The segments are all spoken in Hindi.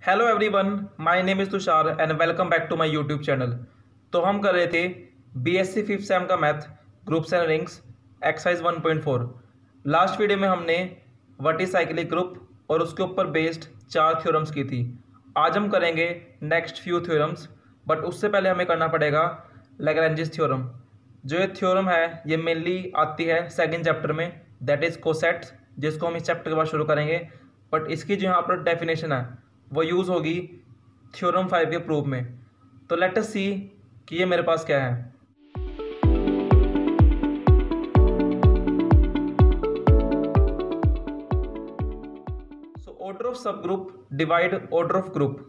Hello everyone, my name is Tushar and welcome back to my YouTube channel. तो हम कर रहे थे बीएससी फिफ्थ सेम का math groups and rings exercise 1.4। Last video में हमने व्हाट इज साइक्लिक ग्रुप और उसके ऊपर बेस्ड 4 थ्योरम्स की थी। आज हम करेंगे नेक्स्ट फ्यू थ्योरम्स, बट उससे पहले हमें करना पड़ेगा लैग्रेंजेस थ्योरम। जो ये थ्योरम है ये मेनली आती है सेकेंड चैप्टर में, दैट इज़ कोसेट्स, जिसको हम इस चैप्टर के बाद शुरू करेंगे। बट इसकी जो यहाँ पर डेफिनेशन है वो यूज़ होगी थ्योरम 5 के प्रूफ में। तो लेट अस सी कि ये मेरे पास क्या है। सो ऑर्डर ऑफ सब group divide order of group,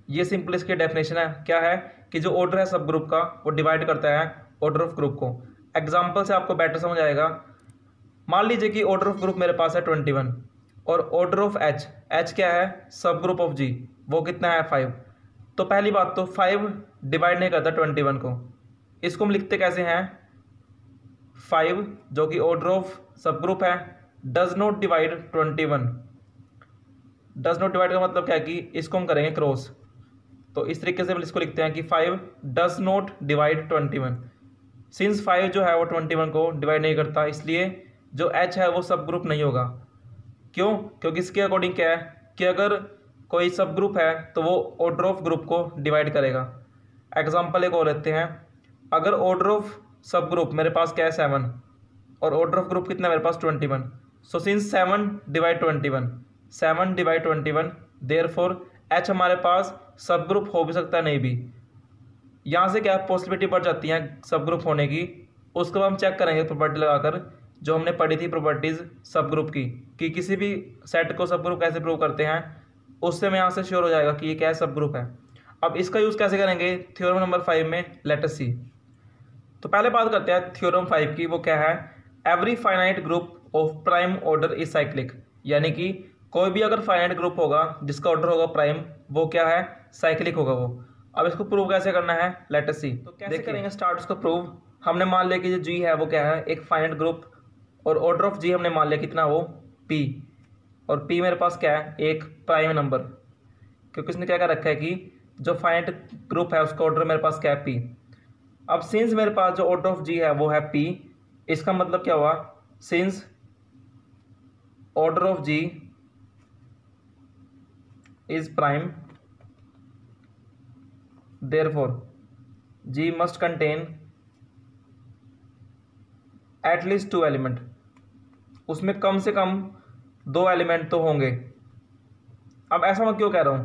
ये सिंपल इसकी डेफिनेशन है। क्या है कि जो ऑर्डर है सब ग्रुप का वो डिवाइड करता है ऑर्डर ऑफ ग्रुप को। एग्जाम्पल से आपको बेटर समझ आएगा। मान लीजिए कि ऑर्डर ऑफ ग्रुप मेरे पास है 21 और ऑर्डर ऑफ एच, एच क्या है सब ग्रुप ऑफ जी, वो कितना है 5। तो पहली बात तो 5 डिवाइड नहीं करता 21 को। इसको हम लिखते कैसे हैं 5 जो कि ऑर्डर ऑफ सब ग्रुप है does not divide 21। Does not divide का मतलब क्या है कि इसको हम करेंगे क्रॉस। तो इस तरीके से हम इसको लिखते हैं कि 5 डज नॉट डिवाइड 21। सिंस 5 जो है वो 21 को डिवाइड नहीं करता, इसलिए जो एच है वो सब ग्रुप नहीं होगा। क्यों? क्योंकि इसके अकॉर्डिंग क्या है कि अगर कोई सब ग्रुप है तो वो ऑर्डर ऑफ ग्रुप को डिवाइड करेगा। एग्जांपल एक और लेते हैं। अगर ऑर्डर ऑफ सब ग्रुप मेरे पास क्या है 7 और ऑर्डर ऑफ ग्रुप कितना है मेरे पास 21। So since 7 divide 21, 7 divide 21, therefore H हमारे पास सब ग्रुप हो भी सकता है नहीं भी। यहाँ से क्या पॉसिबिलिटी बढ़ जाती है सब ग्रुप होने की। उसको हम चेक करेंगे प्रॉपर्टी लगाकर, जो हमने पढ़ी थी प्रॉपर्टीज़ सब ग्रुप की, कि किसी भी सेट को सब ग्रुप कैसे प्रूव करते हैं। उससे मैं यहाँ से श्योर हो जाएगा कि ये क्या है सब ग्रुप है। अब इसका यूज़ कैसे करेंगे थ्योरम नंबर 5 में, लेट अस सी। तो पहले बात करते हैं थ्योरम 5 की। वो क्या है, every finite group of prime order is cyclic. यानी कि कोई भी अगर फाइनाइट ग्रुप होगा जिसका ऑर्डर होगा प्राइम, वो क्या है साइक्लिक होगा वो। अब इसको प्रूव कैसे करना है लेट अस सी। तो कैसे करेंगे स्टार्ट उसको प्रूव। हमने मान लिया कि जो जी है वो क्या है एक फाइनाइट ग्रुप, और ऑर्डर ऑफ जी हमने मान लिया कितना वो पी, और पी मेरे पास क्या है एक प्राइम नंबर, क्योंकि इसने क्या कर रखा है कि जो फाइनाइट ग्रुप है उसका ऑर्डर मेरे पास क्या है पी। अब सिंस मेरे पास जो ऑर्डर ऑफ जी है वो है पी, इसका मतलब क्या हुआ since order of G is prime therefore G must contain at least 2 element. उसमें कम से कम 2 एलिमेंट तो होंगे। अब ऐसा मैं क्यों कह रहा हूं,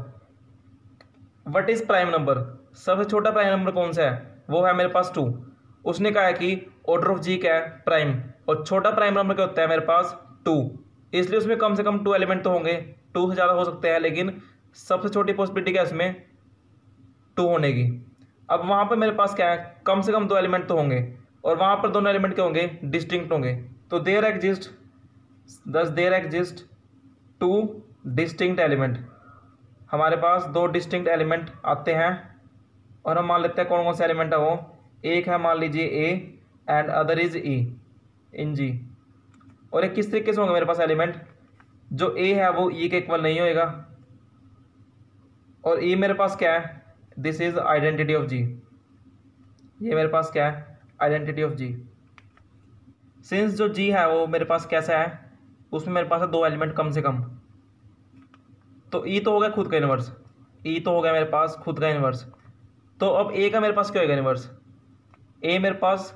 व्हाट इज प्राइम नंबर, सबसे छोटा प्राइम नंबर कौन सा है वो है मेरे पास 2। उसने कहा है कि ऑर्डर ऑफ जी क्या है प्राइम, और छोटा प्राइम नंबर क्या होता है मेरे पास 2, इसलिए उसमें कम से कम 2 एलिमेंट तो होंगे। 2 से ज़्यादा हो सकते हैं, लेकिन सबसे छोटी पॉसिबिलिटी क्या है उसमें 2 होने की। अब वहाँ पर मेरे पास क्या है कम से कम 2 एलिमेंट तो होंगे, और वहाँ पर दोनों एलिमेंट क्या होंगे डिस्टिंक्ट होंगे। तो देयर एग्जिस्ट 2 डिस्टिंक्ट एलिमेंट। हमारे पास 2 डिस्टिंक्ट एलिमेंट आते हैं, और हम मान लेते हैं कौन कौन से एलिमेंट है वो। एक है मान लीजिए ए एंड अदर इज ई इन जी। और एक किस तरीके से होंगे मेरे पास एलिमेंट, जो ए है वो ई के इक्वल नहीं होएगा, और ई मेरे पास क्या है दिस इज आइडेंटिटी ऑफ जी। ये मेरे पास क्या है आइडेंटिटी ऑफ जी। सिंस जो जी है वो मेरे पास कैसा है, उसमें मेरे पास है 2 एलिमेंट कम से कम। तो ई तो हो गया खुद का इन्वर्स, ई तो हो गया मेरे पास खुद का इन्वर्स। तो अब ए का मेरे पास क्या होगा इन्वर्स, ए मेरे पास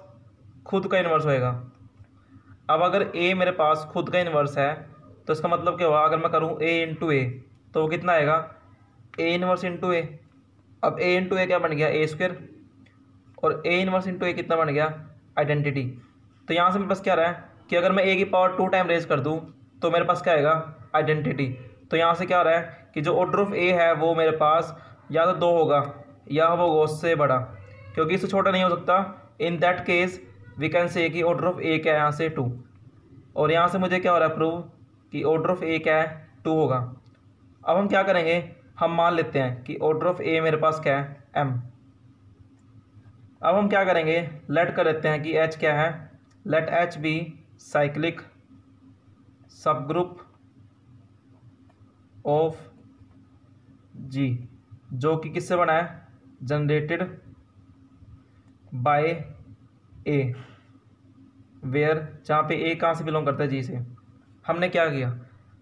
खुद का इन्वर्स होएगा। अब अगर ए मेरे पास खुद का इन्वर्स है तो इसका मतलब क्या होगा, अगर मैं करूँ ए इंटू ए तो वो कितना आएगा ए इन्वर्स इंटू ए। अब ए इंटू ए क्या बन गया ए स्क्वायर, और ए इन्वर्स इंटू ए कितना बन गया आइडेंटिटी। तो यहाँ से मेरे पास क्या रहा है कि अगर मैं ए की पावर 2 टाइम रेज कर दूँ तो मेरे पास क्या आएगा आइडेंटिटी। तो यहाँ से क्या हो रहा है कि जो ऑर्डर ऑफ ए है वो मेरे पास या तो 2 होगा या वो उससे बड़ा, क्योंकि इससे छोटा नहीं हो सकता। In that case we can say कि ऑर्डर ऑफ ए क्या है यहाँ से 2, और यहाँ से मुझे क्या हो रहा है प्रूव कि ऑर्डर ऑफ ए क्या है 2 होगा। अब हम क्या करेंगे, हम मान लेते हैं कि ऑर्डर ऑफ ए मेरे पास क्या है एम। अब हम क्या करेंगे लेट कर लेते हैं कि एच क्या है, लेट एच बी साइक्लिक सब ग्रुप ऑफ जी, जो कि किससे बना है, जनरेटेड बाय ए, वेयर, जहाँ पे ए कहाँ से बिलोंग करता है, जी से। हमने क्या किया,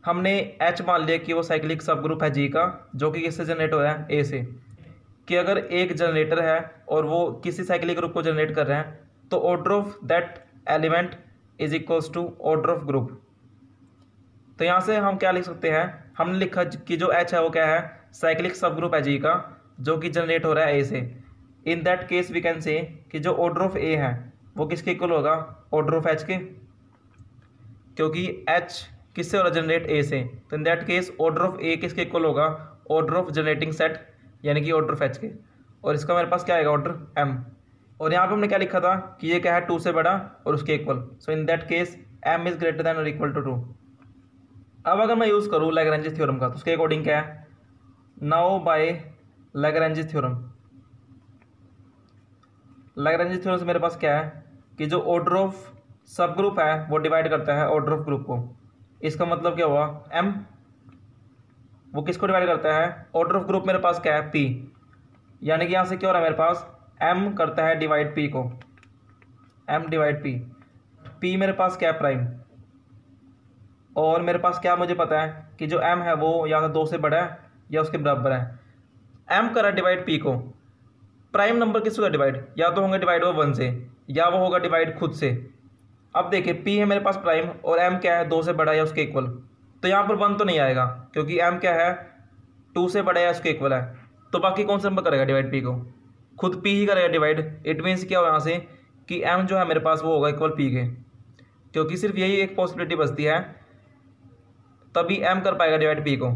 हमने एच मान लिया कि वो साइक्लिक सब ग्रुप है जी का, जो कि किससे जनरेट हो रहा है, ए से। कि अगर एक जनरेटर है और वो किसी साइक्लिक ग्रुप को जनरेट कर रहे हैं, तो order of that element is equals to order of group. तो यहाँ से हम क्या लिख सकते हैं, हमने लिखा कि जो एच है वो क्या है, साइक्लिक सब ग्रुप है जी का, जो कि जनरेट हो रहा है ए से। In that case we can say कि जो ऑर्डर ऑफ ए है वो किसके इक्वल होगा, ऑर्डर ऑफ एच के, क्योंकि एच किससे हो रहा है, जनरेट ए से। तो in that case order of a किसके इक्वल होगा, ऑर्डर ऑफ जनरेटिंग सेट, यानी कि ऑर्डर ऑफ एच के। और इसका मेरे पास क्या आएगा, ऑर्डर एम। और यहाँ पे हमने क्या लिखा था कि ये क्या है, 2 से बड़ा और उसके equal. So in that case m is greater than और इक्वल टू 2। अब अगर मैं यूज़ करूँ लैग्रेंज थ्योरम का, तो उसके अकॉर्डिंग क्या है, now by Lagrange theorem. Lagrange theorem से मेरे पास क्या है कि जो ऑर्डर ऑफ सब ग्रुप है वो डिवाइड करता है ऑर्डर ऑफ ग्रुप को। इसका मतलब क्या हुआ, एम वो किसको डिवाइड करता है, ऑर्डर ऑफ ग्रुप मेरे पास क्या है, पी। यानी कि यहाँ से क्या हो रहा है मेरे पास, एम करता है डिवाइड पी को, एम डिवाइड पी। पी मेरे पास क्या है, प्राइम। और मेरे पास क्या मुझे पता है कि जो एम है वो या तो 2 से बड़ा है या उसके बराबर है। एम करा डिवाइड पी को, प्राइम नंबर किससे होगा डिवाइड, या तो होंगे डिवाइड वो 1 से, या वो होगा डिवाइड खुद से। अब देखिए पी है मेरे पास प्राइम और एम क्या है, 2 से बड़ा या उसके इक्वल। तो यहाँ पर 1 तो नहीं आएगा, क्योंकि एम क्या है, 2 से बड़ा या उसके इक्वल है। तो बाकी कौन सा नंबर करेगा डिवाइड पी को, खुद पी ही करेगा डिवाइड। इट मीन्स क्या हो यहाँ से कि एम जो है मेरे पास वो होगा इक्वल पी के, क्योंकि सिर्फ यही एक पॉसिबिलिटी बचती है, तभी एम कर पाएगा डिवाइड पी को,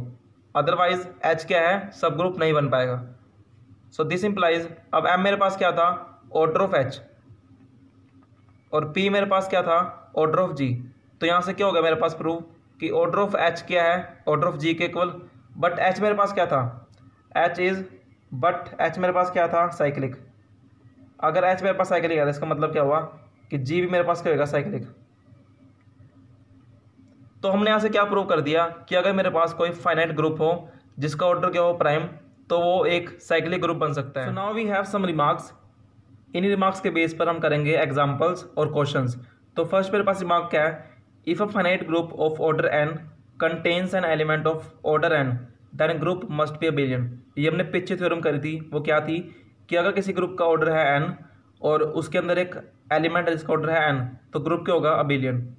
अदरवाइज एच क्या है, सब ग्रुप नहीं बन पाएगा। सो दिस इंप्लाइज, अब एम मेरे पास क्या था, ऑर्डर ऑफ एच, और पी मेरे पास क्या था, ऑर्डर ऑफ जी। तो यहाँ से क्या हो गया मेरे पास प्रूव कि ऑर्डर ऑफ एच क्या है, ऑर्डर ऑफ जी के इक्वल। बट एच मेरे पास क्या था, एच इज, बट एच मेरे पास क्या था, साइक्लिक। अगर एच मेरे पास साइक्लिक है तो इसका मतलब क्या हुआ कि जी भी मेरे पास क्या होगा, साइक्लिक। तो हमने यहाँ से क्या प्रूव कर दिया कि अगर मेरे पास कोई फाइनाइट ग्रुप हो जिसका ऑर्डर क्या हो, प्राइम, तो वो एक साइक्लिक ग्रुप बन सकता है। So now we have some remarks. इन रिमार्क्स के बेस पर हम करेंगे एग्जांपल्स और क्वेश्चंस। तो फर्स्ट मेरे पास रिमार्क क्या है, if a finite group of order n contains n element of order n then group must be abelian. ये हमने पीछे थ्योरम करी थी, वो क्या थी कि अगर किसी ग्रुप का ऑर्डर है एन और उसके अंदर एक एलिमेंट है जिसका ऑर्डर है एन, तो ग्रुप क्या होगा, अबिलियन।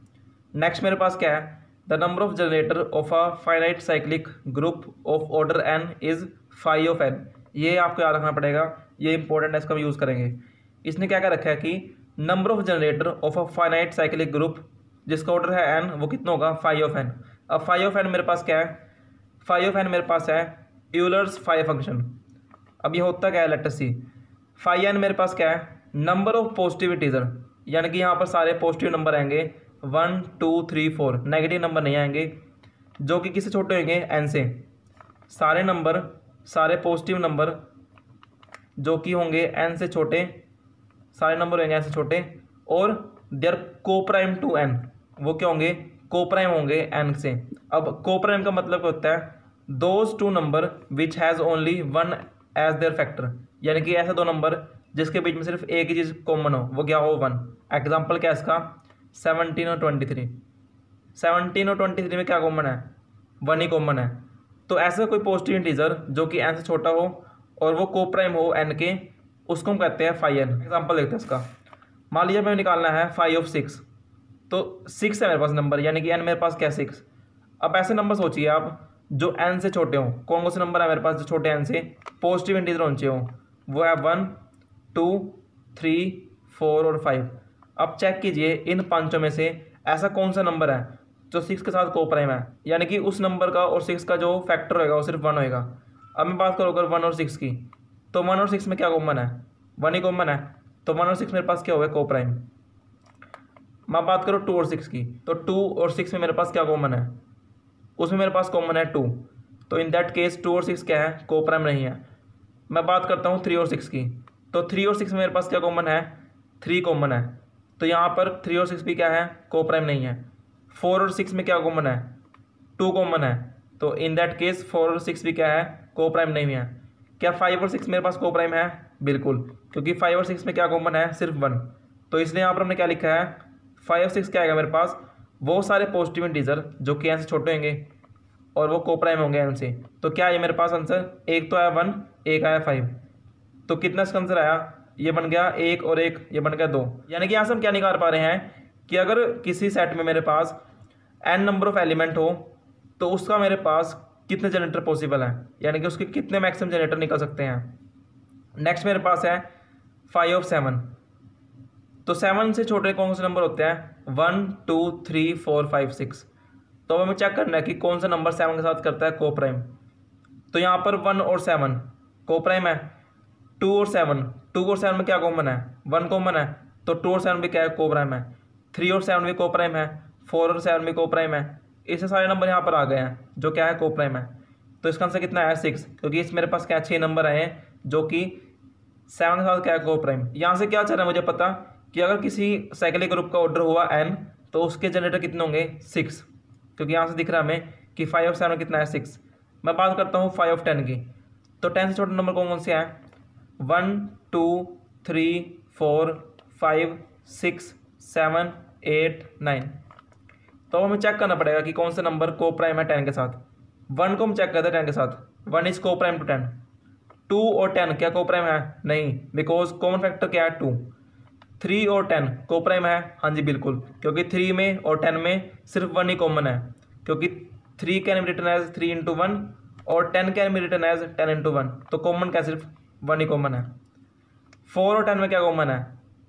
नेक्स्ट मेरे पास क्या है, the number of generator of a finite cyclic group of order n is phi of n. ये आपको याद रखना पड़ेगा, ये इंपॉर्टेंट है, इसका हम यूज़ करेंगे। इसने क्या क्या रखा है कि number of generator of a finite cyclic group जिसका ऑर्डर है एन, वो कितना होगा, फाई ऑफ एन। अब फाई ऑफ एन मेरे पास क्या है, फाई ऑफ एन मेरे पास है यूलर्स फाई फंक्शन। अब ये होता क्या है, लेट अस सी। फाई एन मेरे पास क्या है, नंबर ऑफ पॉजिटिव इंटीजर, यानी कि यहाँ पर सारे पॉजिटिव नंबर आएंगे 1 2 3 4, नेगेटिव नंबर नहीं आएंगे, जो कि किससे छोटे होंगे, एन से। सारे नंबर, सारे पॉजिटिव नंबर जो कि होंगे एन से छोटे, सारे नंबर होंगे एन से छोटे, और देयर को प्राइम टू एन, वो क्या होंगे, को प्राइम होंगे एन से। अब को प्राइम का मतलब क्या होता है, those two number which has only one as their factor, यानी कि ऐसे दो नंबर जिसके बीच में सिर्फ एक ही चीज़ कॉमन हो, वो क्या हो, 1। एग्जाम्पल क्या है इसका, 17 और 23। 17 और 23 में क्या कॉमन है, 1 ही कॉमन है। तो ऐसा कोई पॉजिटिव इंटीजर जो कि एन से छोटा हो और वो को प्राइम हो एन के, उसको हम कहते हैं फाई एन। एग्जाम्पल देखते हैं इसका। मान लीजिए हमें निकालना है फाई ऑफ 6, तो 6 है मेरे पास नंबर, यानी कि एन मेरे पास क्या है, 6। अब ऐसे नंबर सोचिए आप जो एन से छोटे हों, कौन से नंबर है मेरे पास जो छोटे एन से पॉजिटिव इंटीजर होने चाहिए हों, वो है 1 2 3 4 और 5। अब चेक कीजिए इन पांचों में से ऐसा कौन सा नंबर है जो 6 के साथ को प्राइम है, यानी कि उस नंबर का और 6 का जो फैक्टर होगा वो सिर्फ 1 होएगा। अब मैं बात करूँ अगर 1 और 6 की, तो 1 और 6 में क्या कॉमन है, 1 ही कॉमन है। तो 1 और 6 मेरे पास क्या होगा, को प्राइम। मैं बात करूँ 2 और 6 की, तो 2 और 6 में मेरे पास क्या कॉमन है, उसमें मेरे पास कॉमन है 2। तो इन दैट केस 2 और 6 क्या है, को प्राइम नहीं है। मैं बात करता हूँ 3 और 6 की, तो 3 और 6 में मेरे पास क्या कॉमन है, 3 कॉमन है। तो यहाँ पर 3 और 6 भी क्या है, को प्राइम नहीं है। 4 और 6 में क्या कॉमन है, 2 कॉमन है। तो इन दैट केस 4 और 6 भी क्या है, को प्राइम नहीं है। क्या 5 और 6 मेरे पास को प्राइम है? बिल्कुल, क्योंकि 5 और 6 में क्या कॉमन है? सिर्फ 1। तो इसलिए यहाँ पर हमने क्या लिखा है, 5 और 6 क्या आएगा मेरे पास? वो सारे पॉजिटिव इंटीजर जो कि n से छोटे होंगे और वो को प्राइम होंगे n से। तो क्या है मेरे पास आंसर? एक तो आया 1, एक आया 5। तो कितना इसका आंसर आया? ये बन गया 1 और 1, ये बन गया 2। यानी कि यहाँ से हम क्या निकाल पा रहे हैं कि अगर किसी सेट में मेरे पास n नंबर ऑफ एलिमेंट हो तो उसका मेरे पास कितने जनरेटर पॉसिबल है, यानी कि उसके कितने मैक्सिमम जनरेटर निकल सकते हैं। नेक्स्ट मेरे पास है 5 और 7। तो 7 से छोटे कौन से नंबर होते हैं? 1 2 3 4 5 6। तो हमें चेक करना है कि कौन सा नंबर 7 के साथ करता है को प्राइम। तो यहाँ पर 1 और 7 को प्राइम है। 2 और 7 में क्या कॉमन है? 1 कॉमन है, तो 2 और 7 भी क्या है? को प्राइम है। 3 और 7 भी को प्राइम है। 4 और 7 भी को प्राइम है। इससे सारे नंबर यहाँ पर आ गए हैं जो क्या है? को प्राइम है। तो इसका आंसर कितना है? 6, क्योंकि इस मेरे पास क्या 6 नंबर आए हैं जो कि 7 के साथ क्या है? को प्राइम। यहाँ से क्या चल रहा है मुझे पता कि अगर किसी साइक्लिक ग्रुप का ऑर्डर हुआ n तो उसके जनरेटर कितने होंगे? 6, क्योंकि यहाँ से दिख रहा है हमें कि 5 और 7 कितना है? 6। मैं बात करता हूँ 5 और 10 की। तो 10 से छोटे नंबर कौन कौन से हैं? 1 2 3 4 5 6 7 8 9। तो हमें चेक करना पड़ेगा कि कौन सा नंबर को प्राइम है 10 के साथ। 1 को हम चेक करते हैं 10 के साथ। 1 इज को प्राइम टू 10। 2 और 10 क्या को प्राइम है? नहीं, बिकॉज कॉमन फैक्टर क्या है? 2। 3 और 10 को प्राइम है? हाँ जी बिल्कुल, क्योंकि 3 में और 10 में सिर्फ 1 ही कॉमन है, क्योंकि 3 can be written as 3 into 1 और 10 can be written as 10 into 1। तो कॉमन क्या? सिर्फ 1 ही कॉमन है। 4 और 10 में क्या कॉमन है?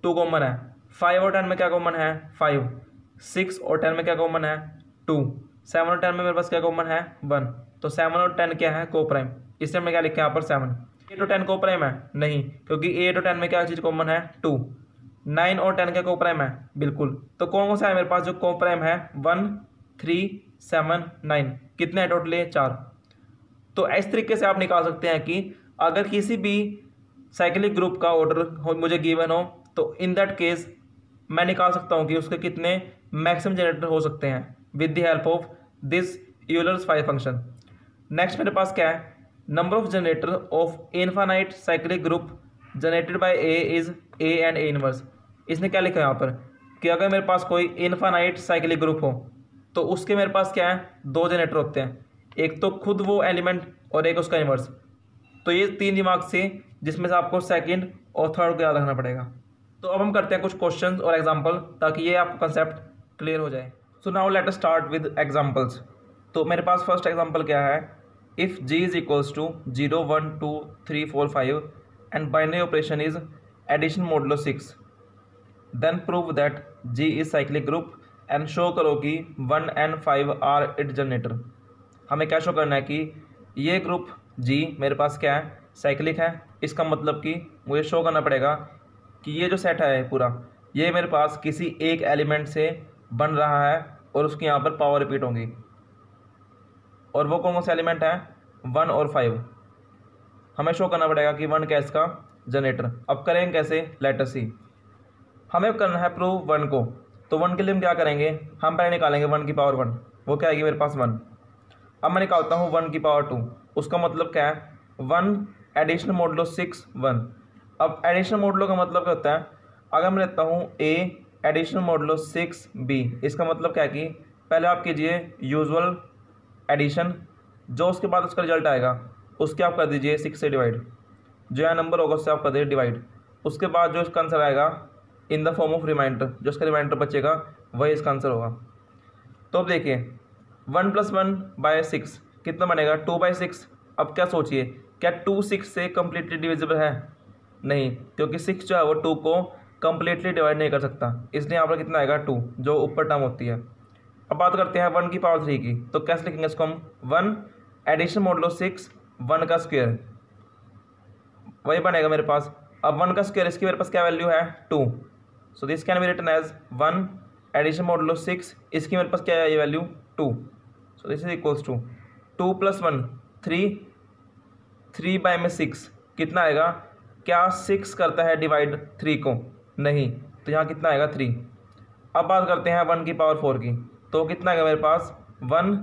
2 कॉमन है। 5 और 10 में क्या कॉमन है? 5। 6 और 10 में क्या कॉमन है? 2। 7 और 10 में मेरे पास क्या कॉमन है? 1। तो 7 और 10 क्या है? को प्राइम। इसलिए हमने क्या लिखा है यहाँ पर 7। 8 और 10 को प्राइम है? नहीं, क्योंकि 8 और 10 में क्या चीज़ कॉमन है? 2। 9 और 10 क्या को प्राइम है? बिल्कुल। तो कौन कौन सा है मेरे पास जो को प्राइम है? 1 3 7 9। कितने हैं टोटली? 4। तो इस तरीके से आप निकाल सकते हैं कि अगर किसी भी साइक्लिक ग्रुप का ऑर्डर मुझे गिवन हो तो इन दैट केस मैं निकाल सकता हूं कि उसके कितने मैक्सिमम जनरेटर हो सकते हैं with the help of this Euler's 5 function. Next मेरे पास क्या है? Number of generator of infinite cyclic group generated by A is A and A inverse. इसने क्या लिखा है यहाँ पर कि अगर मेरे पास कोई इनफाइनाइट साइक्लिक ग्रुप हो तो उसके मेरे पास क्या है? 2 जनरेटर होते हैं, एक तो खुद वो एलिमेंट और एक उसका इनवर्स। तो ये 3 दिमाग से, जिसमें से आपको सेकंड और थर्ड को याद रखना पड़ेगा। तो अब हम करते हैं कुछ क्वेश्चंस और एग्जांपल ताकि ये आपको कंसेप्ट क्लियर हो जाए। So now let us start with examples. तो मेरे पास फर्स्ट एग्जांपल क्या है? If g is equals to 0 1 2 3 4 5 and binary operation is addition modulo 6, then prove that g is cyclic group and show करो कि 1 and 5 आर इट जनरेटर। हमें क्या शो करना है कि ये ग्रुप g मेरे पास क्या है? साइक्लिक है। इसका मतलब कि मुझे शो करना पड़ेगा कि ये जो सेट है पूरा, ये मेरे पास किसी एक एलिमेंट से बन रहा है और उसकी यहाँ पर पावर रिपीट होंगी। और वो कौन सा एलिमेंट है? 1 और 5। हमें शो करना पड़ेगा कि 1 क्या इसका जनरेटर। अब करेंगे कैसे? लेट अस सी। हमें करना है प्रूव 1 को। तो 1 के लिए हम क्या करेंगे? हम पहले निकालेंगे 1 की पावर 1। वो क्या आएगी मेरे पास? 1। अब मैं निकालता हूँ 1 की पावर 2। उसका मतलब क्या है? 1 एडिशनल मॉडुलो 6 1। अब एडिशनल मॉडुलो का मतलब क्या होता है? अगर मैं लेता हूँ a एडिशनल मॉडुलो 6 b, इसका मतलब क्या है कि पहले आप कीजिए यूजुअल एडिशन, जो उसके बाद उसका रिजल्ट आएगा उसके आप कर दीजिए 6 से डिवाइड, जो यहाँ नंबर होगा उससे आप कर दीजिए डिवाइड। उसके बाद जो इसका आंसर आएगा in the form of remainder, जो इसका रिमाइंडर बचेगा वही इसका आंसर होगा। तो अब देखिए 1 + 1/6 कितना बनेगा? 2/6। अब क्या सोचिए, क्या 2 6 से कम्प्लीटली डिविजिबल है? नहीं, क्योंकि 6 जो है वो 2 को कम्प्लीटली डिवाइड नहीं कर सकता, इसलिए यहाँ पर कितना आएगा? 2, जो ऊपर टर्म होती है। अब बात करते हैं 1 की पावर 3 की। तो कैसे लिखेंगे इसको हम? 1 एडिशन मॉडुलो 6 1 का स्क्वायर, वही बनेगा मेरे पास। अब 1 का स्क्वायर, इसकी मेरे पास क्या वैल्यू है? 2। So this can be written as 1 addition modulo 6, इसकी मेरे पास क्या है? ये value 2। So this is equals to 2 + 1 3, 3/6 कितना आएगा? क्या 6 करता है डिवाइड 3 को? नहीं, तो यहाँ कितना आएगा? 3। अब बात करते हैं 1 की पावर 4 की। तो कितना आएगा मेरे पास? 1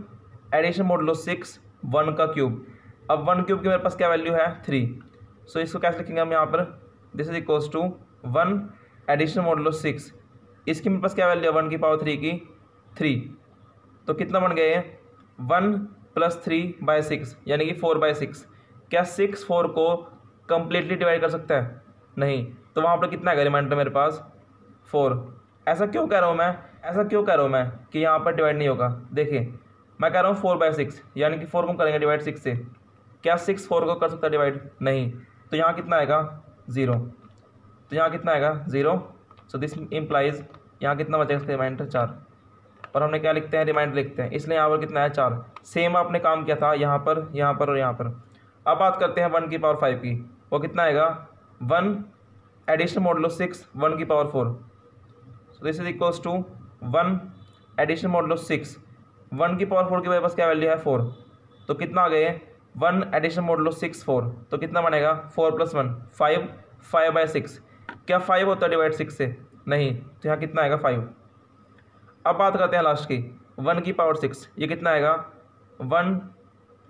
एडिशन मॉडुलो 6 1 का क्यूब, अब 1 क्यूब की मेरे पास क्या वैल्यू है 3। सो इसको कैसे लिखेंगे हम यहाँ पर, this is equals to 1 additional modulo 6, इसकी मेरे पास क्या वैल्यू है 1 की पावर 3 की 3। तो कितना बन गया ये 1 + 3/6 यानी कि 4/6। क्या 6 4 को कंप्लीटली डिवाइड कर सकता है? नहीं। तो वहाँ पर कितना है रिमाइंडर मेरे पास 4। ऐसा क्यों कह रहा हूँ मैं कि यहाँ पर डिवाइड नहीं होगा? देखिए मैं कह रहा हूँ 4/6 यानी कि 4 को करेंगे डिवाइड 6 से। क्या 6 4 को कर सकता है डिवाइड? नहीं। तो यहाँ कितना आएगा 0। तो यहाँ कितना आएगा 0। सो दिस इम्प्लाइज यहाँ कितना बचेगा इसका रिमाइंडर 4। और हमने क्या लिखते हैं रिमाइंडर लिखते हैं, इसलिए यहाँ पर कितना है 4। सेम आपने काम किया था यहाँ पर और यहाँ पर। अब बात करते हैं 1 की पावर 5 की, वो कितना आएगा 1 एडिशनल मॉडुलो 6 1 की power 4। So this is equals to 1 additional modulo 6 1 की पावर 4 की मेरे पास क्या वैल्यू है 4। तो कितना आ गए 1 एडिशनल मॉडुलो 6 4। तो कितना बनेगा 4 + 1 5 5/6। क्या 5 होता है डिवाइड 6 से? नहीं। तो यहाँ कितना आएगा 5। अब बात करते हैं लास्ट की 1 की पावर 6, ये कितना आएगा 1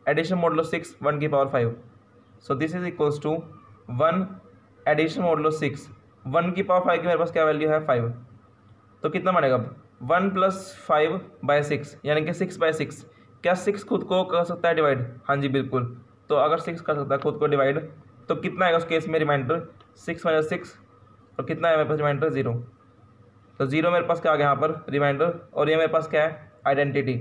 एडिशनल मॉडुलो 6 1 की power 5। So this is equals to 1 additional modulo 6 1 की पावर 5 की मेरे पास क्या वैल्यू है 5। तो कितना बनेगा 1 + 5/6 यानी कि 6/6। क्या 6 खुद को कर सकता है डिवाइड? हाँ जी बिल्कुल। तो अगर 6 कर सकता है खुद को डिवाइड तो कितना आएगा उस केस में रिमाइंडर 6 - 6 और कितना है मेरे पास रिमाइंडर 0। तो 0 मेरे पास क्या आ गया यहाँ पर रिमाइंडर, और ये मेरे पास क्या है आइडेंटिटी।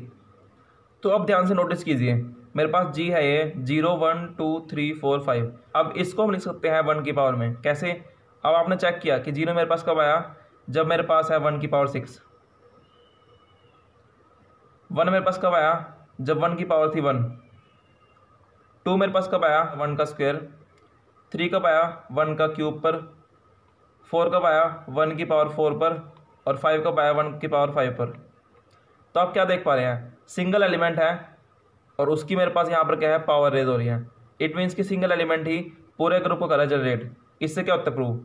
तो अब ध्यान से नोटिस कीजिए मेरे पास जी है ये 0 1 2 3 4 5। अब इसको हम लिख सकते हैं 1 की पावर में। कैसे? अब आपने चेक किया कि 0 मेरे पास कब आया जब मेरे पास है 1 की पावर 6। 1 मेरे पास कब आया जब 1 की पावर थी 1। 2 मेरे पास कब आया 1 का स्क्वायर। 3 कब आया 1 का क्यूब पर। 4 कब आया 1 की पावर 4 पर। और 5 कब आया 1 की पावर 5 पर। तो आप क्या देख पा रहे हैं सिंगल एलिमेंट है और उसकी मेरे पास यहाँ पर क्या है पावर रेज हो रही है। इट मीन्स कि सिंगल एलिमेंट ही पूरे ग्रुप को कर रहा है जनरेट। इससे क्या होता है प्रूव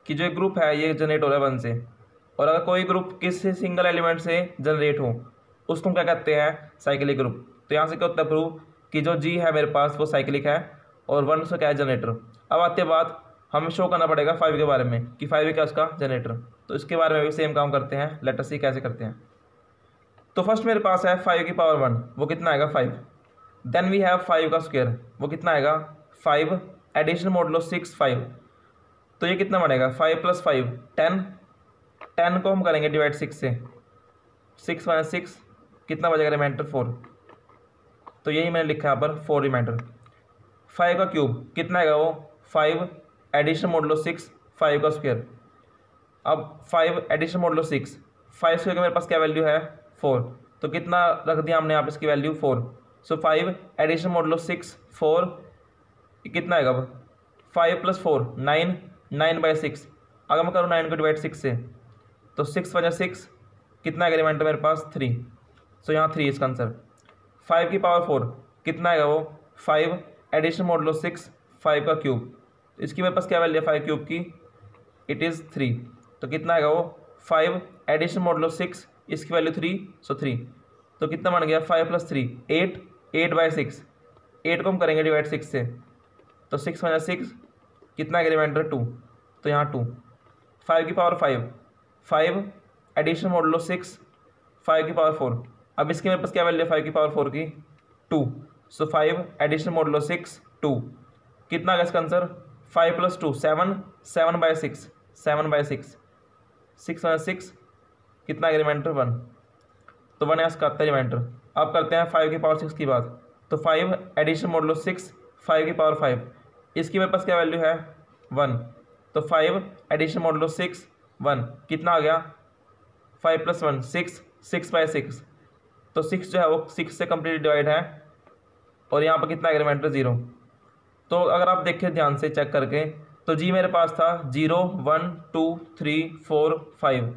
कि जो एक ग्रुप है ये जनरेट हो रहा है 1 से। और अगर कोई ग्रुप किसी सिंगल एलिमेंट से जनरेट हो उसको हम क्या कहते हैं साइक्लिक ग्रुप। तो यहाँ से क्या होता है प्रूव कि जो जी है मेरे पास वो साइक्लिक है और 1 से क्या है जनरेटर। अब आते बात हमें शो करना पड़ेगा 5 के बारे में कि 5 क्या उसका जनरेटर। तो इसके बारे में भी सेम काम करते हैं, लेट अस सी कैसे करते हैं। तो फर्स्ट मेरे पास है 5 की पावर 1, वो कितना आएगा 5। देन वी हैव 5 का स्क्वायर, वो कितना आएगा 5 एडिशनल मॉडुलो 6 5। तो ये कितना बनेगा 5 + 5 10। 10 को हम करेंगे डिवाइड 6 से। 6 - 6 कितना बचेगा रिमाइंडर 4। तो यही मैंने लिखा यहाँ पर 4 रिमाइंडर। 5 का क्यूब कितना आएगा वो 5 एडिशनल मॉडुलो 6 5 का स्क्वायर। अब 5 एडिशनल मॉडुलो 6 5 स्क्वायर का मेरे पास क्या वैल्यू है 4। तो कितना रख दिया हमने यहाँ पर इसकी वैल्यू 4। सो 5 एडिशनल मॉडुलो 6 4 कितना आएगा 5 + 4 9 9/6। अगर मैं करूँ 9 को डिवाइड 6 से तो 6 × 6 कितना आएगा रिमाइंडर मेरे पास 3। सो यहाँ 3 इसका आंसर। 5 की पावर 4 कितना आएगा वो 5 एडिशनल मॉडुलो 6 5 का क्यूब। इसकी मेरे पास क्या वैल्यू है 5 क्यूब की इट इज़ 3। तो कितना आएगा वो 5 एडिशनल मॉडुलो 6 इसकी वैल्यू 3 सो 3। तो कितना बन गया 5 + 3 8 8/6। 8 को हम करेंगे डिवाइड 6 से तो 6 × 6 कितना आएगा रिमाइंडर 2। तो यहाँ 2। 5 की पावर 5 एडिशनल मॉडुलो 6 5 की पावर 4। अब इसके मेरे पास क्या वैल्यू है 5 की पावर 4 की 2। सो 5 एडिशनल मॉडुलो 6 2 कितना आएगा इसका आंसर 5 + 2 7 7/6 7/6। 6 × 6 कितना आएगा रिमाइंडर 1। तो 1 इसका आता है रिमाइंडर। अब करते हैं 5 की पावर 6 की बात। तो 5 एडिशनल मॉडुलो 6 5 की पावर 5 इसकी मेरे पास क्या वैल्यू है 1। तो 5 एडिशनल मॉडुलो 6 1 कितना आ गया 5 + 1 6 6/6। तो 6 जो है वो 6 से कम्प्लीट डिवाइड है और यहाँ पर कितना आएगा रिमाइंडर 0। तो अगर आप देखें ध्यान से चेक करके तो जी मेरे पास था 0 1 2 3 4 5।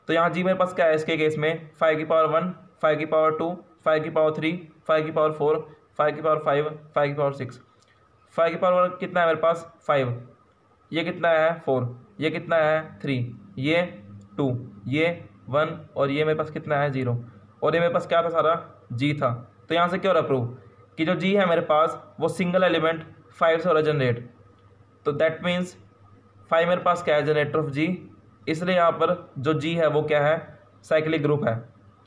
तो यहाँ जी मेरे पास क्या है इसके केस में 5 की पावर 1 5 की पावर 2 5 की पावर 3 5 की पावर 4 5 की पावर 5 5 की पावर 6। 5 की पावर 1 कितना है मेरे पास 5। ये कितना है 4। ये कितना है 3। ये 2 ये 1 और ये मेरे पास कितना है 0। और ये मेरे पास क्या था सारा जी था। तो यहाँ से क्या हो रहा प्रूव कि जो जी है मेरे पास वो सिंगल एलिमेंट 5 से हो रहा जनरेट, तो दैट मीन्स 5 मेरे पास क्या है, जनरेटर ऑफ जी, इसलिए यहाँ पर जो जी है वो क्या है, साइक्लिक ग्रुप है।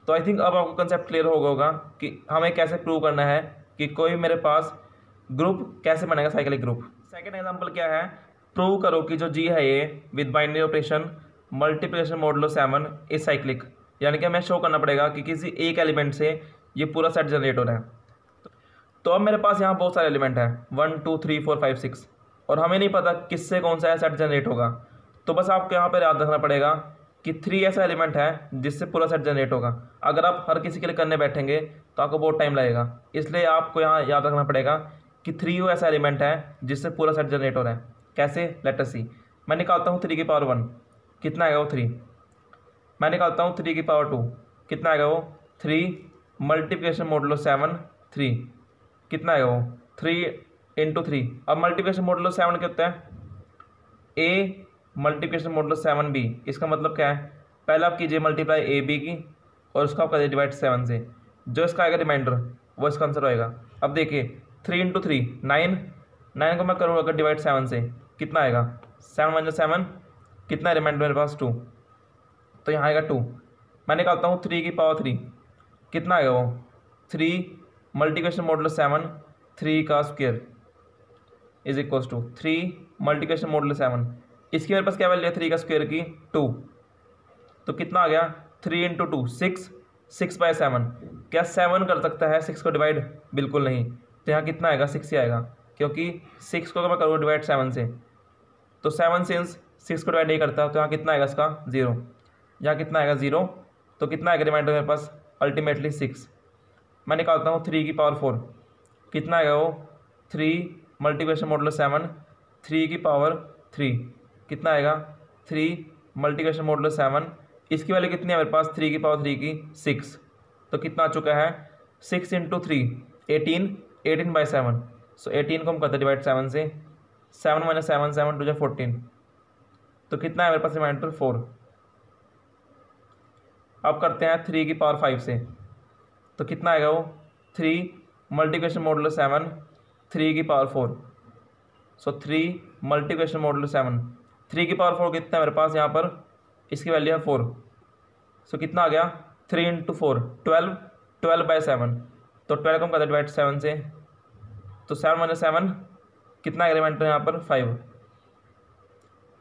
तो आई थिंक अब आपको कंसेप्ट क्लियर होगा कि हमें कैसे प्रूव करना है कि कोई मेरे पास ग्रुप कैसे बनेगा, साइक्लिक ग्रुप। सेकेंड एग्जाम्पल क्या है, प्रूव करो कि जो जी है ये with binary operation multiplication modulo 7 is cyclic, यानी कि हमें शो करना पड़ेगा कि किसी एक एलिमेंट से ये पूरा सेट जनरेट हो रहा है। तो अब मेरे पास यहाँ बहुत सारे एलिमेंट हैं 1 2 3 4 5 6, और हमें नहीं पता किससे कौन सा सेट जनरेट होगा। तो बस आपको यहाँ पर याद रखना पड़ेगा कि 3 ऐसा एलिमेंट है जिससे पूरा सेट जनरेट होगा। अगर आप हर किसी के लिए करने बैठेंगे तो आपको बहुत टाइम लगेगा, इसलिए आपको यहाँ याद रखना पड़ेगा कि 3 वो ऐसा एलिमेंट है जिससे पूरा सेट जनरेट हो रहा है। कैसे, लेट अस सी। मैं निकालता हूँ 3 की पावर 1, कितना आएगा वो 3। मैं निकालता हूँ 3 की पावर 2, कितना आएगा वो 3 मल्टीप्लिकेशन मॉडुलो 7 3, कितना आएगा वो 3 इंटू 3। अब मल्टीप्लिकेशन मॉडुलो 7 क्या होता है, ए मल्टीप्लिकेशन मॉडुलो 7b। इसका मतलब क्या है, पहले आप कीजिए मल्टीप्लाई ए बी की और उसका आप करिए डिवाइड 7 से, जो इसका आएगा रिमाइंडर वो इसका आंसर होएगा। अब देखिए 3 इंटू 3 9, 9 को मैं करूँगा अगर डिवाइड 7 से, कितना आएगा 7 माइनस 7, कितना रिमाइंडर मेरे पास 2, तो यहाँ आएगा 2। मैं निकालता हूँ 3 की पावर 3, कितना आएगा वो 3 मल्टीप्लिकेशन मॉडुलो 7 3 का square is equals to 3 multiplication modulo 7। इसकी मेरे पास क्या वैल्यू है 3 का स्क्वायर की 2, तो कितना आ गया 3 इंटू 2 6, 6 बाय 7। क्या 7 कर सकता है 6 को डिवाइड, बिल्कुल नहीं। तो यहाँ कितना आएगा 6 ही आएगा, क्योंकि 6 को मैं करूँगा डिवाइड 7 से, तो 7 सिंस 6 को डिवाइड नहीं करता, तो यहाँ कितना आएगा इसका 0, यहाँ कितना आएगा 0, तो कितना आएगा रिमाइंडर मेरे पास अल्टीमेटली 6। मैं निकालता हूँ 3 की पावर 4, कितना आएगा वो 3 मल्टीप्लिकेशन मॉडुलो 7 3 की पावर 3, कितना आएगा 3 मल्टीप्लिकेशन मॉडुलो 7। इसकी वैल्यू कितनी है मेरे पास 3 की पावर 3 की 6, तो कितना आ चुका है 6 इंटू 3 18, 18 बाई 7। सो 18 को हम करते हैं डिवाइड 7 से, 7 माइनस 7 7 टू 14, तो कितना है मेरे पास रिमाइंडर 4। अब करते हैं 3 की पावर 5 से, तो कितना आएगा वो 3 मल्टीप्लिकेशन मॉडुलो 7 3 की पावर 4। सो 3 मल्टीप्लिकेशन मॉडुलो 7, 3 की पावर 4 कितना है मेरे पास यहाँ पर, इसकी वैल्यू है 4। सो कितना आ गया 3 इंटू 4 12, 12 बाई 7, तो 12 को हम करते डिवाइड 7 से, तो 7 माइनस 7 कितना है रिमाइंडर यहाँ पर 5।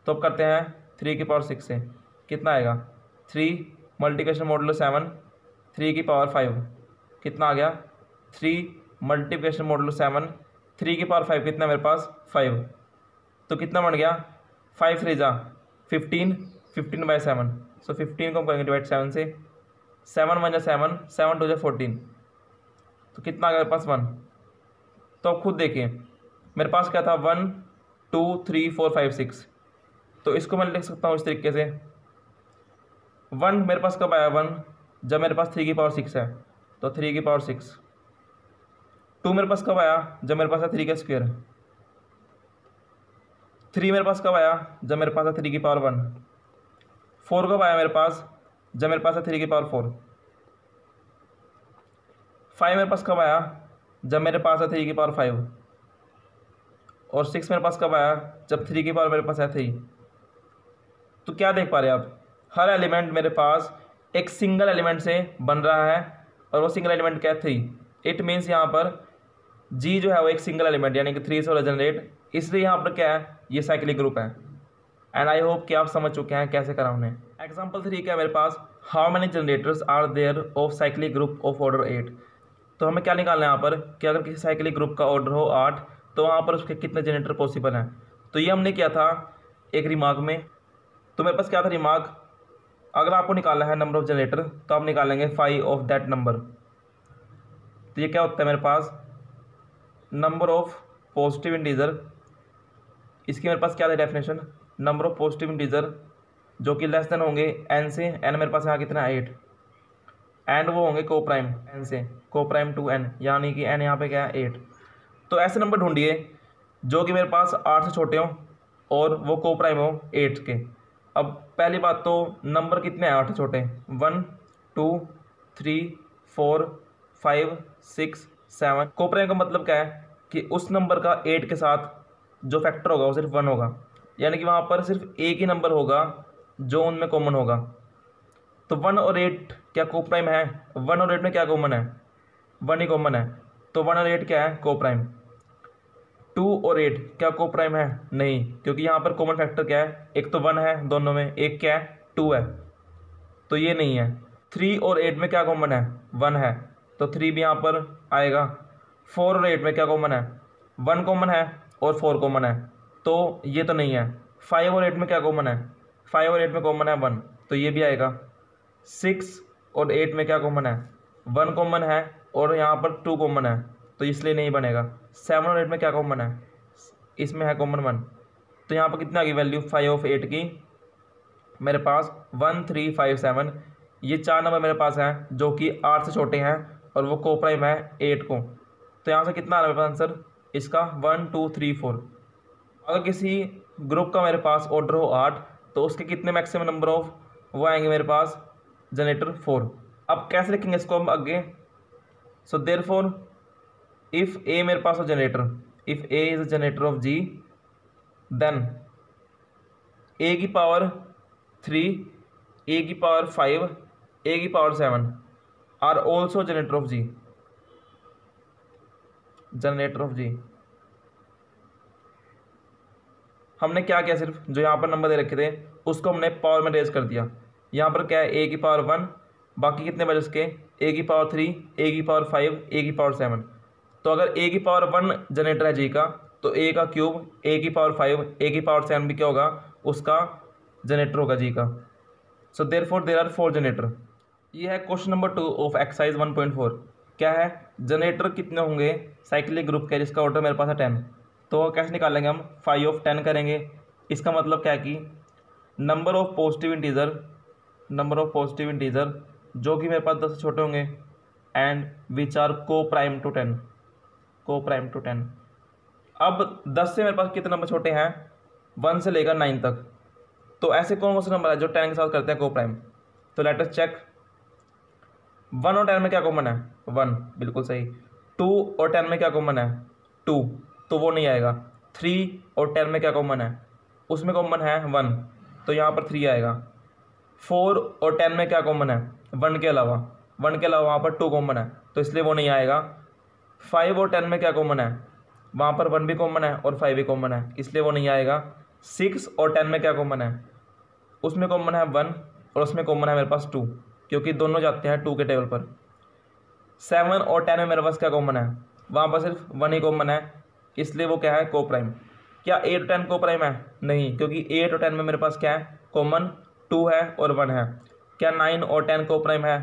तो अब करते हैं 3 की पावर 6 से, कितना आएगा 3 मल्टीप्लिकेशन मॉडुलो 7 3 की पावर 5, कितना आ गया 3 मल्टीप्लिकेशन मॉडुलो 7 3 की पावर 5, कितना मेरे पास 5, तो कितना बन गया 5 3 जा 15, 15 बाई 7। सो 15 को हम करेंगे डिवाइड 7 से, 7 माइनस 7 7 टू 14, तो कितना आ गया मेरे पास 1। तो अब खुद देखिए मेरे पास क्या था 1 2 3 4 5 6, तो इसको मैं लिख सकता हूँ इस तरीके से 1 मेरे पास कब आया 1, जब मेरे पास 3 की पावर 6 है, तो 3 की पावर 6। 2 मेरे पास कब आया, जब मेरे पास है 3 का स्क्वायर। 3 मेरे पास कब आया, जब मेरे पास है 3 की पावर 1। 4 कब आया मेरे पास, जब मेरे पास है 3 की पावर 4। 5 मेरे पास कब आया, जब मेरे पास है 3 की पावर 5। और 6 मेरे पास कब आया, जब 3 की पावर मेरे पास है 3। तो क्या देख पा रहे हैं आप, हर एलिमेंट मेरे पास एक सिंगल एलिमेंट से बन रहा है, और वो सिंगल एलिमेंट क्या है 3। इट मीन्स यहाँ पर जी जो है वो एक सिंगल एलिमेंट यानी कि 3 से हो रहा जनरेट, इसलिए यहाँ पर क्या है ये साइक्लिक ग्रुप है। एंड आई होप कि आप समझ चुके हैं कैसे करा हमने। एग्जाम्पल 3 क्या है मेरे पास, how many generators are there of cyclic group of order 8। तो हमें क्या निकालना है यहाँ पर कि अगर किसी साइक्लिक ग्रुप का ऑर्डर हो 8, तो वहाँ पर उसके कितने जनरेटर पॉसिबल हैं। तो ये हमने किया था एक रिमार्क में। तो मेरे पास क्या था रिमार्क, अगर आपको निकालना है नंबर ऑफ जनरेटर तो आप निकालेंगे 5 ऑफ दैट नंबर। तो ये क्या होता है मेरे पास नंबर ऑफ पॉजिटिव इंटीजर, इसकी मेरे पास क्या था definition, number of positive integer जो कि लेस देन होंगे n से, n मेरे पास यहाँ कितना 8, एंड वो होंगे को प्राइम n से, को प्राइम टू n, यानी कि n यहाँ पे क्या है 8। तो ऐसे नंबर ढूंढिए जो कि मेरे पास 8 से छोटे हों और वो को प्राइम हो 8 के। अब पहली बात तो नंबर कितने हैं 8 से छोटे, 1 2 3 4 5 6 7। कोप्राइम का मतलब क्या है कि उस नंबर का 8 के साथ जो फैक्टर होगा वो सिर्फ 1 होगा, यानी कि वहाँ पर सिर्फ एक ही नंबर होगा जो उनमें कॉमन होगा। तो 1 और 8 क्या कोप्राइम है? 1 और 8 में क्या कॉमन है? 1 ही कॉमन है, तो 1 और 8 क्या है? कोप्राइम। 2 और 8 क्या कोप्राइम है? नहीं, क्योंकि यहाँ पर कॉमन फैक्टर क्या है? एक तो 1 है दोनों में, एक क्या है? 2 है, तो ये नहीं है। 3 और 8 में क्या कॉमन है? 1 है, तो 3 भी यहाँ पर आएगा। 4 और 8 में क्या कॉमन है? 1 कॉमन है और 4 कॉमन है, तो ये तो नहीं है। 5 और 8 में क्या कॉमन है? 5 और 8 में कॉमन है 1, तो ये भी आएगा। 6 और 8 में क्या कॉमन है? 1 कॉमन है और यहाँ पर 2 कॉमन है, तो इसलिए नहीं बनेगा। 7 और 8 में क्या कॉमन है? इसमें है कॉमन 1, तो यहाँ पर कितनी आ गई वैल्यू 5 ऑफ 8 की? मेरे पास 1 3 5 7, ये 4 नंबर मेरे पास हैं जो कि 8 से छोटे हैं और वो कोप्राइम है 8 को। तो यहाँ से कितना आ रहा है मेरे पास आंसर इसका? 1 2 3 4। अगर किसी ग्रुप का मेरे पास ऑर्डर हो 8, तो उसके कितने मैक्सिमम नंबर ऑफ वो आएंगे मेरे पास? जनरेटर 4। अब कैसे लिखेंगे इसको हम आगे? सो देयरफॉर इफ़ ए मेरे पास हो generator, if a is a generator of G, then a की पावर 3, ए की पावर 5, ए की power 7 are also generator of G, generator of G. हमने क्या किया? सिर्फ जो यहाँ पर नंबर दे रखे थे उसको हमने पावर में रेज कर दिया। यहाँ पर क्या है? ए की पावर 1, बाकी कितने बचे उसके? ए की पावर 3, ए की पावर 5, ए की पावर 7। तो अगर ए की पावर 1 जनरेटर है जी का, तो ए का क्यूब ए की पावर 5, ए की पावर 7 भी क्या होगा? उसका जनरेटर होगा जी का। So therefore there are 4 generator. ये है क्वेश्चन नंबर 2 ऑफ एक्सरसाइज 1.4। क्या है? जनरेटर कितने होंगे साइक्लिक ग्रुप के जिसका ऑर्डर मेरे पास है 10। तो कैसे निकालेंगे हम? 5 ऑफ 10 करेंगे। इसका मतलब क्या है कि number of positive integer, number of positive integer जो कि मेरे पास 10 से छोटे होंगे, एंड विच आर को प्राइम टू 10, को प्राइम टू 10। अब 10 से मेरे पास कितने नंबर छोटे हैं? 1 से लेकर 9 तक। तो ऐसे कौन कौन से नंबर है जो 10 के साथ करते हैं को प्राइम? तो लेट अस चेक। 1 और 10 में क्या कॉमन है? 1, बिल्कुल सही। 2 और 10 में क्या कॉमन है? 2, तो वो नहीं आएगा। 3 और 10 में क्या कॉमन है? उसमें कॉमन है 1, तो यहाँ पर 3 आएगा। 4 और 10 में क्या कॉमन है? 1 के अलावा, 1 के अलावा वहाँ पर 2 कॉमन है, तो इसलिए वो नहीं आएगा। 5 और 10 में क्या कॉमन है? वहाँ पर 1 भी कॉमन है और 5 भी कॉमन है, इसलिए वो नहीं आएगा। 6 और 10 में क्या कॉमन है? उसमें कॉमन है 1 और उसमें कॉमन है मेरे पास 2, क्योंकि दोनों जाते हैं 2 के टेबल पर। 7 और 10 में मेरे पास क्या कॉमन है? वहाँ पर सिर्फ 1 ही कॉमन है, इसलिए वो क्या है? को प्राइम। क्या 8 और 10 को प्राइम है? नहीं, क्योंकि 8 और 10 में मेरे पास क्या है? कॉमन 2 है और 1 है। क्या 9 और 10 को प्राइम है?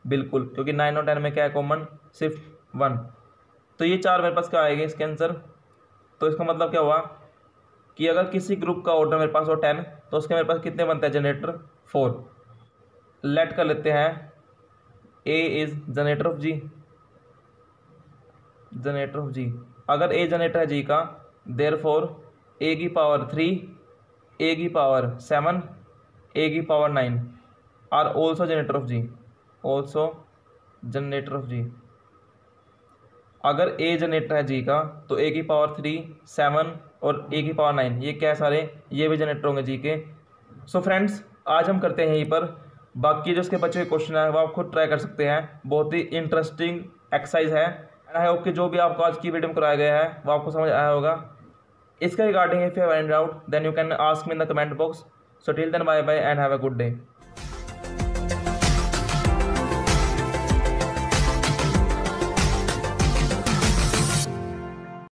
बिल्कुल, क्योंकि 9 और 10 में क्या है? कॉमन सिर्फ 1। तो ये 4 मेरे पास क्या आएगी इसके आंसर? तो इसका मतलब क्या हुआ कि अगर किसी ग्रुप का ऑर्डर मेरे पास हो 10, तो उसके मेरे पास कितने बनते हैं जनरेटर? 4। लेट कर लेते हैं a is generator of G, generator of G. अगर ए जनरेटर है जी का, देयरफॉर ए की पावर 3, ए की पावर 7, ए की power 9 are also generator of G, also generator of G. अगर ए जनरेटर है जी का, तो ए की पावर 3, 7 और ए की पावर 9, ये क्या सारे? ये भी जनरेटर होंगे जी के। सो फ्रेंड्स, आज हम करते हैं यहीं पर। बाकी जो इसके बचे हुए क्वेश्चन है वो आप खुद ट्राई कर सकते हैं, बहुत ही इंटरेस्टिंग एक्सरसाइज है। आई होप कि जो भी आपको आज की वीडियो में कराया गया है वो आपको समझ आया होगा। इसके regarding if you have any doubt then you can ask me in the comment box. So till then bye bye and have a good day.